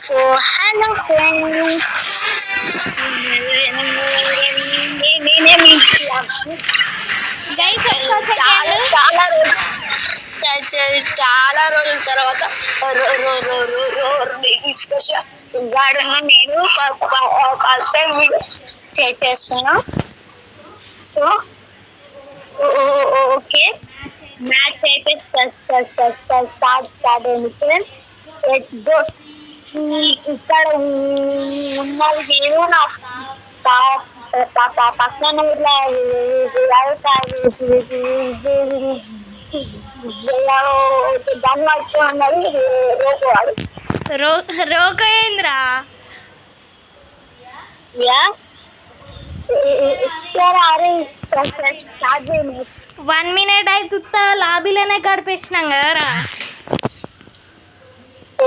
So hello friends, నేనే me guys చాలా చాలా రోజులు చాలా రోజుల తర్వాత గార్డెన్ నేను ఫస్ట్ టైం స్టే చేస్తున్నా. సో ఓకే, మ్యాచ్ అయిపోయి స్టార్ట్ అయింది ఫ్రెండ్స్. Let's go. ఇక్కడ ఉన్నది నేను నా పక్కన ఇట్లా దాన్ని పట్టుకుని ఉన్నది రోకోవాడు. రోకేంద్రా అరే స్టార్ట్ చేయండి. 1 minute అవుతుందా లాబీలోనే గడిపేసినాం కదరా.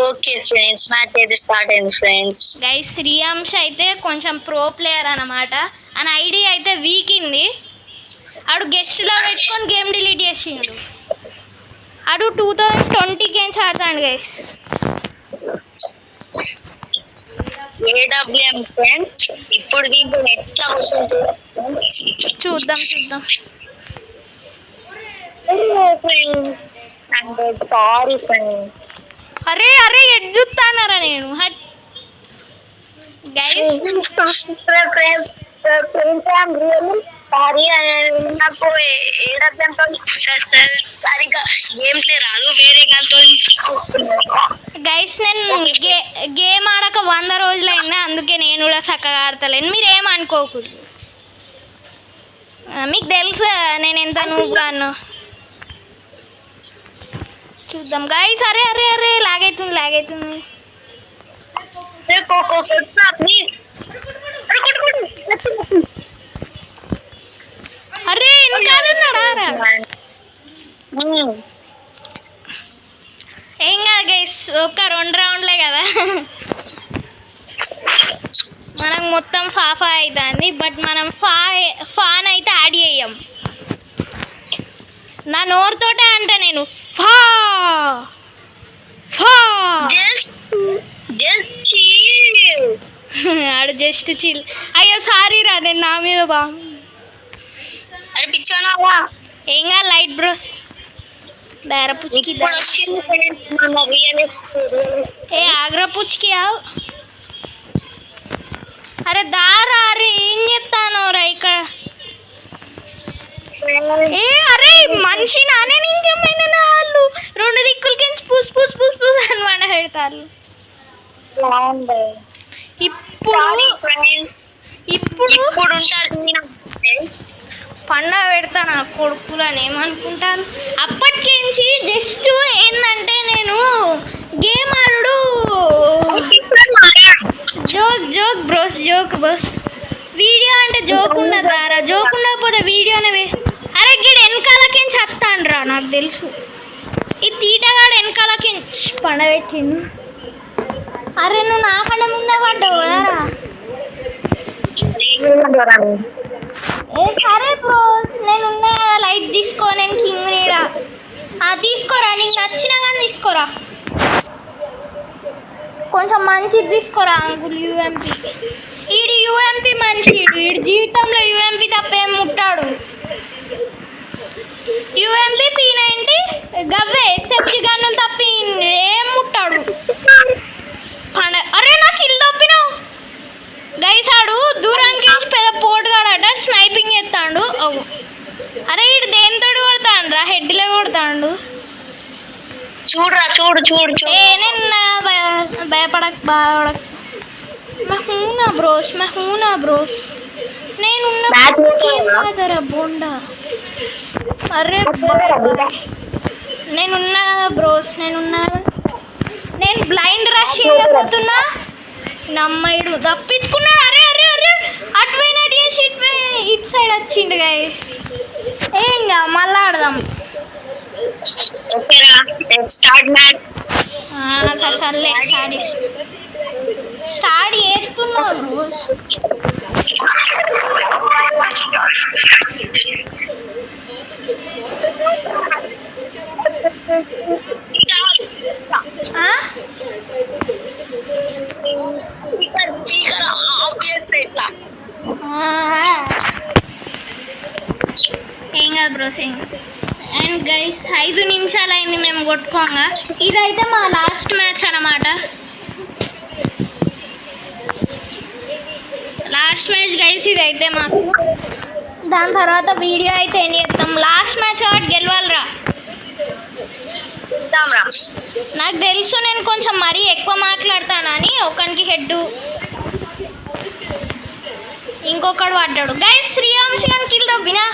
ఓకే ఫ్రెండ్స్, మ్యాచ్ అయితే స్టార్ట్ అయింది ఫ్రెండ్స్. గైస్ శ్రీయాంశ్ అయితే కొంచెం ప్రో ప్లేయర్ అన్నమాట. అని ఐడి అయితే వీకింది. ఆడు గెస్ట్లో పెట్టుకొని గేమ్ డిలీట్ చేసిండు. ఆడు 2020 గేమ్స్ ఆడతాడు గైస్. AWM friends. ఇప్పుడు దీంట్లో ఎట్లా అవుతుంది చూద్దాం. Sorry friends. అరే ఎడ్ చూస్తానరా నేను. గైస్ నాకు ఏడబ్ల్యూఎంతో సరిగా గేమ్ ప్లే రాదు, వేరే దాంతో. గైస్ నేను గేమ్ ఆడక 100 రోజులైంది, అందుకే నేను కూడా చక్కగా ఆడతలేను. మీరు ఏమనుకోకూడదు, మీకు తెలుసు నేను ఎంత నువ్వుగాను. చూద్దాం గైస్. అరే లాగైతుంది. అరే వెనకాలన్నాడా? ఏం కాదు గైస్, ఒక 2 రౌండ్లే కదా. మనకు మొత్తం ఫా అవుతుంది, బట్ మనం ఫాన్ అయితే యాడ్ చేయం. నా నోరుతోటే అంటే నేను ఫా ఆడు జస్ట్ చిల్. అయ్యో సారీ రా, నేను నా మీద ఏం కాదు లైట్ బ్రోస్. డైరా పుచ్చుకి ఏ ఆగ్రా పుచ్చుకి ఆవు. అరే దారా, అరే ఏం చెప్తాను రా ఇక్కడ. అరే మనిషి నానే ఇంకేమైనా వాళ్ళు 2 దిక్కులకి పూస్ అని మన పెడతారు. ఇప్పుడు పండగ పెడతా నా కొడుకులని ఏమనుకుంటాను. అప్పటికించి జస్ట్ ఏంటంటే నేను గేమ్ ఆడు జోక్ బ్రోస్. వీడియో అంటే జోక్ ఉండదు రా. జోక్ ఉండకపోతే వీడియోనే. అరే గిడు వెనకాలకించి వస్తాను రా, నాకు తెలుసు. ఈ తీటగాడు వెనకాలకించి పండబెట్టిండు. అరే నువ్వు నాకన్నా ముందే పడ్డావు కదరా. సరే బ్రోస్, నేను ఉన్నా కదా, లైట్ తీసుకో. నేను కింగ్ నీడా తీసుకోరా, నీకు నచ్చినా కానీ తీసుకోరా. కొంచెం మంచిది తీసుకోరా అంకుల్. యూఎంపీ ఈడు యూఎంపీ మనిషి. ఈడు జీవితంలో యూఎంపీ తప్ప ఏం ముట్టాడు. యూఎంపీ P90 గవ్వే ఎస్ఎంజి గన్నులు తప్ప ఏం ముట్టాడు. అరే నాకు ఇల్లు తప్పినావు గైస్. ఆడు దూరానికి పెద్ద పోటుగాడట, స్నైపింగ్ చేస్తాడు. అరే ఇడు దేనితో కొడతాడు రా, హెడ్లో కొడతాడు. చూడు ఏ నేను భయపడక మహూనా బ్రోస్. నేనున్నా బోండా. అరే నేనున్నా కదా బ్రోస్, నేను బ్లైండ్ రష్ చేయబోతున్నా. నమ్మయుడు తప్పించుకున్నాడు. అరే అటువైనట్టు చేసి ఇటు సైడ్ వచ్చిండు గైస్. ఏం కాదు, మళ్ళా ఆడదాం. సర్లే స్టార్ట్ చేస్తున్నా బ్రోస్. ఏం కాదు బ్రోస్ ఏం కాదు. అండ్ గైస్ 5 నిమిషాలు అయింది మేము కొట్టుకోగా. ఇదైతే మా లాస్ట్ మ్యాచ్ అన్నమాట. లాస్ట్ మ్యాచ్ గైస్ ఇదైతే మాకు. దాని తర్వాత వీడియో అయితే ఎండ్ చేస్తాం. లాస్ట్ మ్యాచ్ కాబట్టి గెలవాలిరా. నాకు తెలుసు నేను కొంచెం మరీ ఎక్కువ మాట్లాడతానని. ఒకనికి హెడ్ ఇంకొకడు పడ్డాడు. గైస్ శ్రీయాంశ్ గారికి కిల్ దొబ్బినా.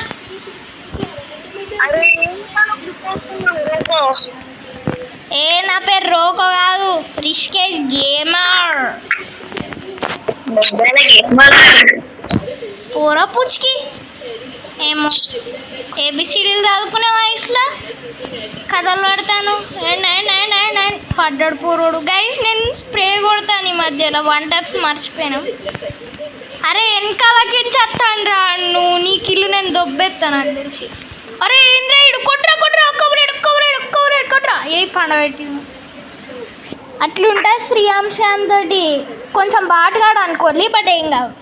నా పేరు రోకో కాదు, రిషికేష్ గేమర్. పూరా పుచ్చుకి ఏమో ఏబిసిడీలు చదువుకునే వయసులో కథలు పడతాను. పడ్డాడు పూరోడు. గైస్ నేను స్ప్రే కొడతాను ఈ మధ్యలో. 1 టైప్స్ మర్చిపోయాను. అరే వెనకాలకి చేస్తాను రా నువ్వు. నీ కిల్లు నేను దొబ్బెత్తాను నాకు తెలిసి. అరే ఏం రైడు కొట్రా కొట్రా. ఒక్క కొట్రా. ఏ పండబెట్టి అట్లుంటుంది శ్రీయాంశాన్ తోటి. కొంచెం బాటగాడు అనుకోవాలి, బట్ ఏం కాదు.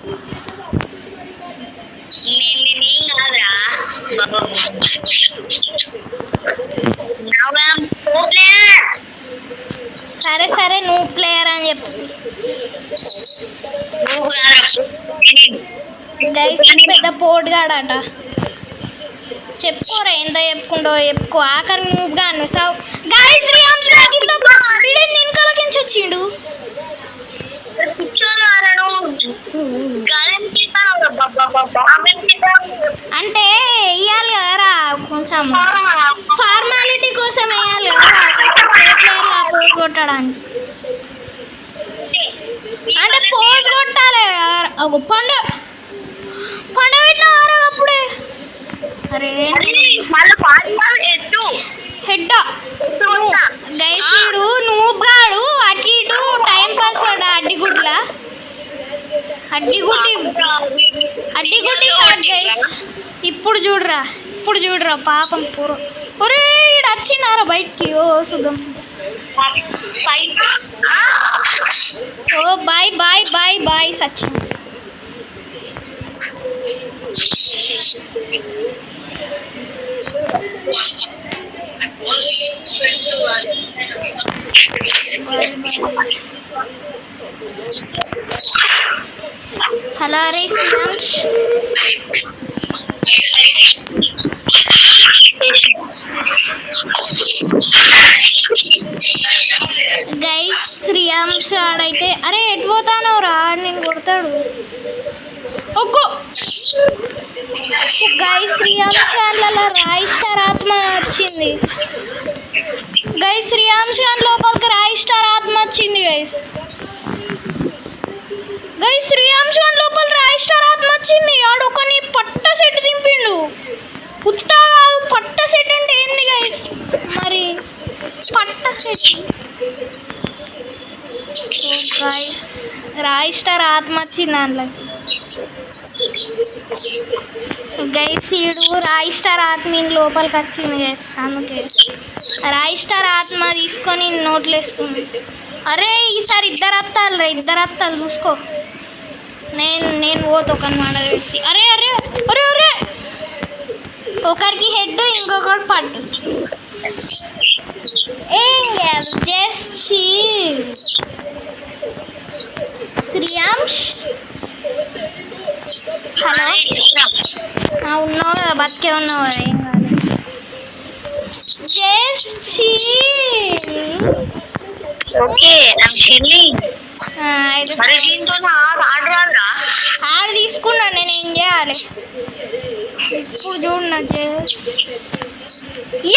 సరే నువ్వు ప్లేయర్ అని చెప్తుంది. గైస్ పెద్ద పోటుగాడట. చెప్పుకోరా ఎంత చెప్పుకుంటో చెప్పుకో. ఆఖరి నువ్వుగా అనిసావు. గైస్ శ్రీయాంశ్ వెనకాలకించి వచ్చిండు. అంటే వేయాలి కదరా, కొంచెం ఫార్మాలిటీ కోసం వేయాలి కదరా, పోజ్ కొట్టడానికి. అంటే పోజ్ కొట్టాలి కదా. పండ పెట్టినారా అప్పుడే. అరే హెడ్ గైసీడు నువ్వు గాడు అటు ఇటు టైం పాస్ వాడు. అడ్డిగుడ్డి షాట్ గైస్. ఇప్పుడు చూడరా పాపం పూర. ఒరే ఈడు వచ్చినారా బయటికి. ఓ సుగం ఓ బాయ్ సచిన్. హలో రే శ్రీయాంశ్. గైస్ శ్రీయాంశ్ ఆడైతే అరే ఎటు పోతానో రా, నేను కొడతాడు. ఒక్కో గైస్ శ్రీయాంశ్ రాయి స్టార్ ఆత్మ వచ్చింది. గైస్ శ్రీయాంశ్ లోపలికి రాయి స్టార్ ఆత్మ వచ్చింది. గైస్ శ్రీయాంశ్ లోపల రాయి స్టార్ ఆత్మ వచ్చింది. ఆడు ఒకని పట్ట సెట్ దింపిండు. ఉత్తా కాదు, పట్ట సెట్ అంటే ఏంది గైస్? మరి పట్ట సెట్. గైస్ రాయి స్టార్ ఆత్మ వచ్చింది దాంట్లోకి. గైస్ ఈడు రాయి స్టార్ ఆత్మీని లోపలికి వచ్చింది గైస్. అందుకే రాయి స్టార్ ఆత్మ తీసుకొని నోట్లు వేసుకుంది. అరే ఈసారి ఇద్దరు అత్తాలు చూసుకో. నేను పోతే ఒకని మాట పెట్టి. అరే ఒకరికి హెడ్ ఇంకొకటి పట్టు. ఏం కాదు, జస్ట్ శ్రీయాంశ్. హలో ఉన్నావు కదా, బతికే ఉన్నావు కదా, ఏం కాదు. ఆడు తీసుకున్నా, నేను ఏం చేయాలి ఇప్పుడు చూడండి.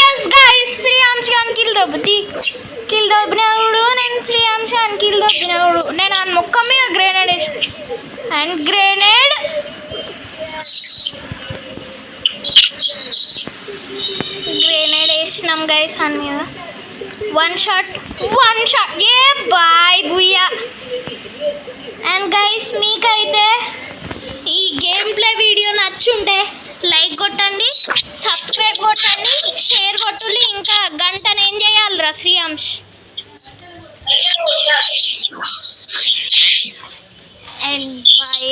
ఎస్ గైస్ శ్రీయాంశ్ గాని కిల్ దొబ్బినవుడు. నేను శ్రీయాంశ్ గాని కిల్ దొబ్బినవుడు. నేను ఆ మొక్క మీద గ్రెనేడ్ వేసినాం గైస్ అని మీద. వన్ షాట్ ఏ బాయ్ బుయ్యా. అండ్ గైస్ మీకైతే ఈ గేమ్ ప్లే వీడియో నచ్చుంటే లైక్ కొట్టండి, సబ్స్క్రైబ్ కొట్టండి, షేర్ కొట్టుల్లి. ఇంకా గంటను ఏం చేయాలిరా శ్రీయాంశ్? And bye.